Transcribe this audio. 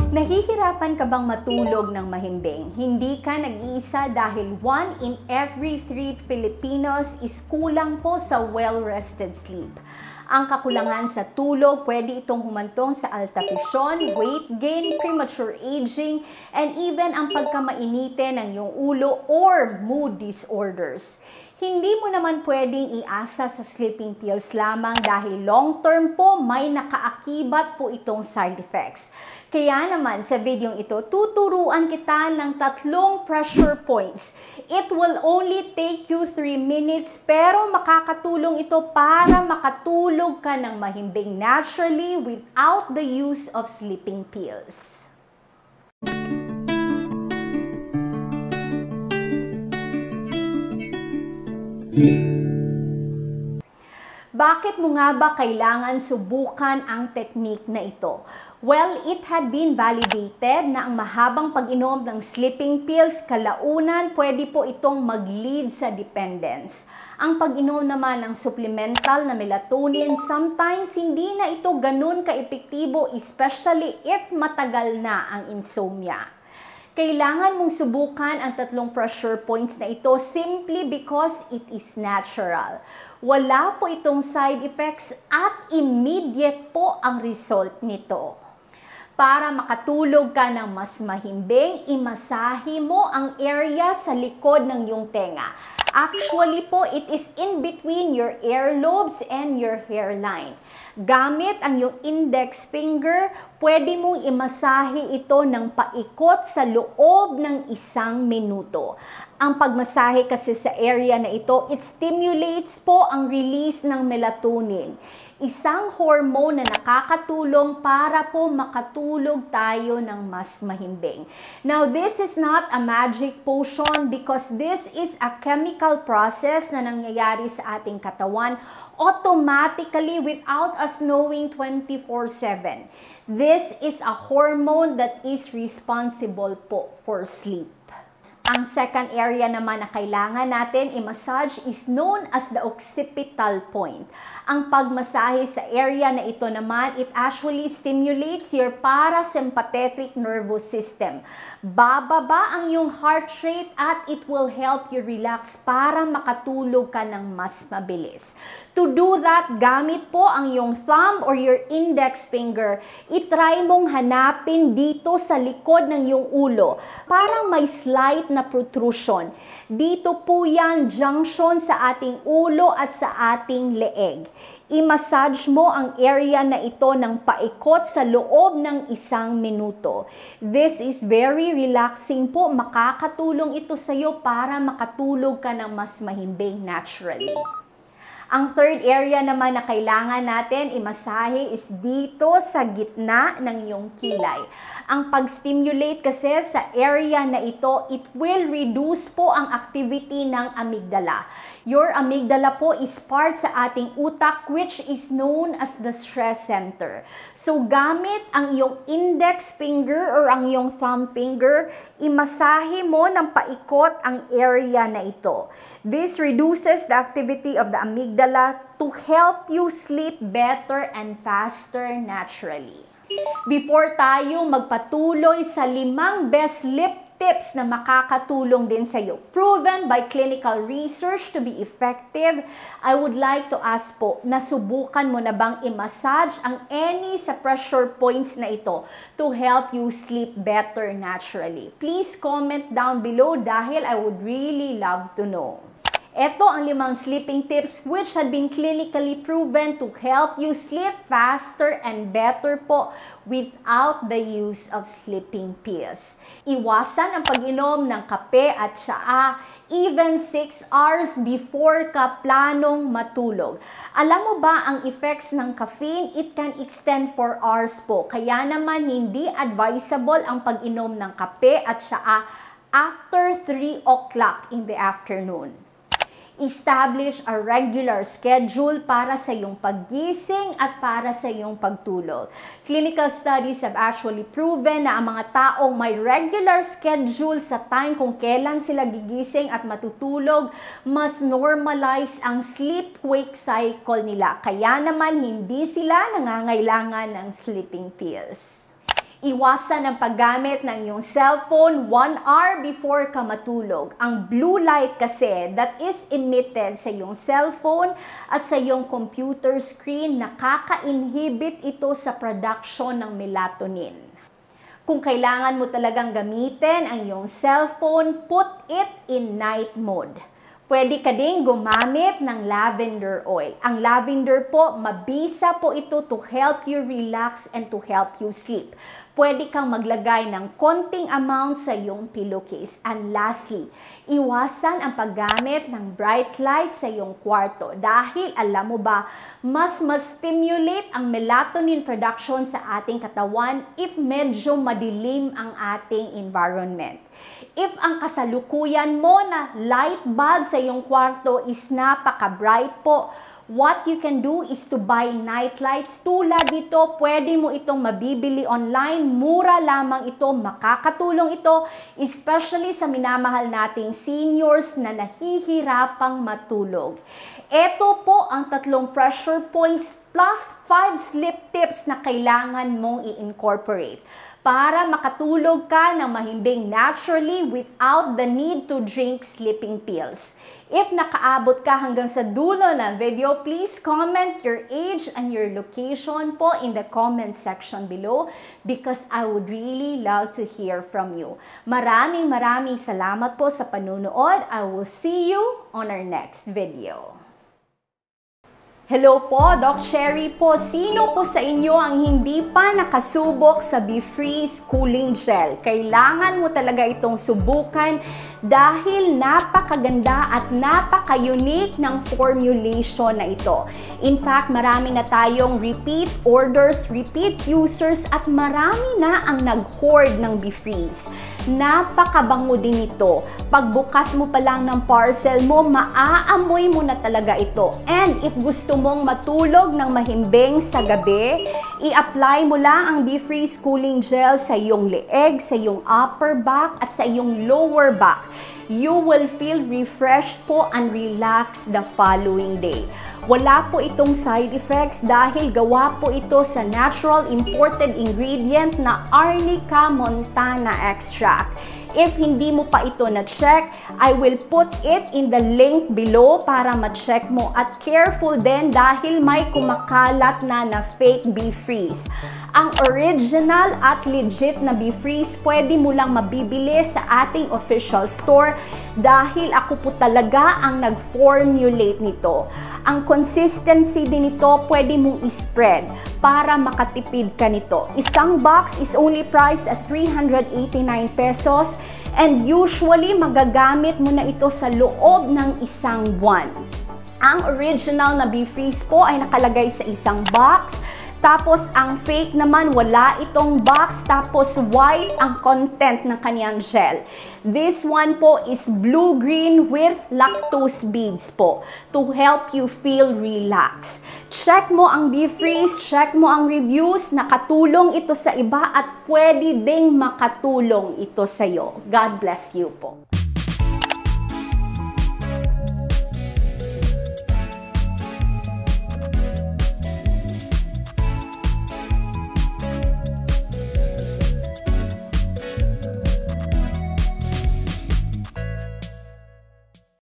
Nahihirapan ka bang matulog ng mahimbing? Hindi ka nag-iisa dahil 1 in every 3 Filipinos is kulang po sa well-rested sleep. Ang kakulangan sa tulog, pwede itong humantong sa altapisyon, weight gain, premature aging, and even ang pagkamainite ng iyong ulo or mood disorders. Hindi mo naman pwedeng iasa sa sleeping pills lamang dahil long-term po may nakaakibat po itong side effects. Kaya naman sa videong ito, tuturuan kita ng 3 pressure points. It will only take you 3 minutes pero makakatulong ito para makatulog ka ng mahimbing naturally without the use of sleeping pills. Bakit mo nga ba kailangan subukan ang technique na ito? Well, it had been validated na ang mahabang pag-inom ng sleeping pills kalaunan pwede po itong mag-lead sa dependence. Ang pag-inom naman ng supplemental na melatonin, sometimes hindi na ito ganun ka-epektibo, especially if matagal na ang insomnia. Kailangan mong subukan ang 3 pressure points na ito simply because it is natural. Wala po itong side effects at immediate po ang result nito. Para makatulog ka ng mas mahimbing, imasahe mo ang area sa likod ng iyong tenga. Actually po, it is in between your earlobes and your hairline. Gamit ang iyong index finger, pwede mong imasahe ito ng paikot sa loob ng 1 minuto. Ang pagmasahe kasi sa area na ito, it stimulates po ang release ng melatonin. Isang hormone na nakakatulong para po makatulog tayo ng mas mahimbing. Now, this is not a magic potion because this is a chemical process na nangyayari sa ating katawan automatically without us knowing 24/7. This is a hormone that is responsible po for sleep. Ang second area naman na kailangan natin i-massage is known as the occipital point. Ang pagmasahe sa area na ito naman, it actually stimulates your parasympathetic nervous system. Bababa ang iyong heart rate at it will help you relax para makatulog ka ng mas mabilis. To do that, gamit po ang iyong thumb or your index finger. I-try mong hanapin dito sa likod ng iyong ulo. Parang may slight na protrusion. Dito po yan, junction sa ating ulo at sa ating leeg. I-massage mo ang area na ito ng paikot sa loob ng 1 minuto. This is very relaxing po. Makakatulong ito sa iyo para makatulog ka ng mas mahimbing naturally. Ang third area naman na kailangan natin imasahe is dito sa gitna ng iyong kilay. Ang pag-stimulate kasi sa area na ito, it will reduce po ang activity ng amygdala. Your amygdala po is part sa ating utak which is known as the stress center. So gamit ang iyong index finger or ang iyong thumb finger, imasahe mo ng paikot ang area na ito. This reduces the activity of the amygdala to help you sleep better and faster naturally. Before tayo magpatuloy sa 5 best sleep tips na makakatulong din sa iyo, proven by clinical research to be effective, I would like to ask po, nasubukan mo na bang i-massage ang any sa pressure points na ito to help you sleep better naturally? Please comment down below dahil I would really love to know. Ito ang 5 sleeping tips which had been clinically proven to help you sleep faster and better po without the use of sleeping pills. Iwasan ang pag-inom ng kape at tsaa even 6 hours before ka planong matulog. Alam mo ba ang effects ng caffeine? It can extend for hours po. Kaya naman hindi advisable ang pag-inom ng kape at tsaa after 3 o'clock in the afternoon. Establish a regular schedule para sa iyong paggising at para sa iyong pagtulog. Clinical studies have actually proven na ang mga taong may regular schedule sa time kung kailan sila gigising at matutulog, mas normalize ang sleep-wake cycle nila. Kaya naman hindi sila nangangailangan ng sleeping pills. Iwasan ang paggamit ng iyong cellphone 1 hour before ka matulog. Ang blue light kasi that is emitted sa iyong cellphone at sa iyong computer screen, nakaka-inhibit ito sa production ng melatonin. Kung kailangan mo talagang gamitin ang iyong cellphone, put it in night mode. Pwede ka ding gumamit ng lavender oil. Ang lavender po, mabisa po ito to help you relax and to help you sleep. Pwede kang maglagay ng konting amount sa iyong pillowcase. And lastly, iwasan ang paggamit ng bright light sa iyong kwarto. Dahil alam mo ba, mas stimulate ang melatonin production sa ating katawan if medyo madilim ang ating environment. If ang kasalukuyan mo na light bulb sa iyong kwarto is napaka-bright po, what you can do is to buy night lights. Tulad dito, pwede mo itong mabibili online. Mura lamang ito, makakatulong ito, especially sa minamahal nating seniors na nahihirapang matulog. Ito po ang 3 pressure points plus 5 sleep tips na kailangan mong i-incorporate para makatulog ka ng mahimbing naturally without the need to drink sleeping pills. If nakaabot ka hanggang sa dulo ng video, please comment your age and your location po in the comment section below because I would really love to hear from you. Maraming salamat po sa panunood. I will see you on our next video. Hello po, Doc Sherry po. Sino po sa inyo ang hindi pa nakasubok sa BeFreeze Cooling Gel? Kailangan mo talaga itong subukan dahil napakaganda at napaka-unique ng formulation na ito. In fact, marami na tayong repeat orders, repeat users at marami na ang nag-hoard ng BeFreeze. Napakabango din ito. Pagbukas mo pa lang ng parcel mo, maaamoy mo na talaga ito. And if gusto mong matulog ng mahimbing sa gabi, i-apply mo lang ang BeFreeze Cooling Gel sa iyong leeg, sa iyong upper back at sa iyong lower back. You will feel refreshed po and relaxed the following day. Wala po itong side effects dahil gawa po ito sa natural imported ingredient na Arnica montana extract. If hindi mo pa ito na-check, I will put it in the link below para ma-check mo. At careful din dahil may kumakalat na fake BeFreeze. Ang original at legit na BeFreeze, pwede mo lang mabibili sa ating official store dahil ako po talaga ang nag-formulate nito. Ang consistency din nito, pwede mong i-spread para makatipid ka nito. Isang box is only priced at 389 pesos and usually magagamit mo na ito sa loob ng isang buwan. Ang original na BeFreeze po ay nakalagay sa isang box. Tapos, ang fake naman, wala itong box. Tapos, white ang content ng kaniyang gel. This one po is blue-green with lactose beads po to help you feel relaxed. Check mo ang BeFreeze, check mo ang reviews. Nakatulong ito sa iba at pwede ding makatulong ito sa iyo. God bless you po.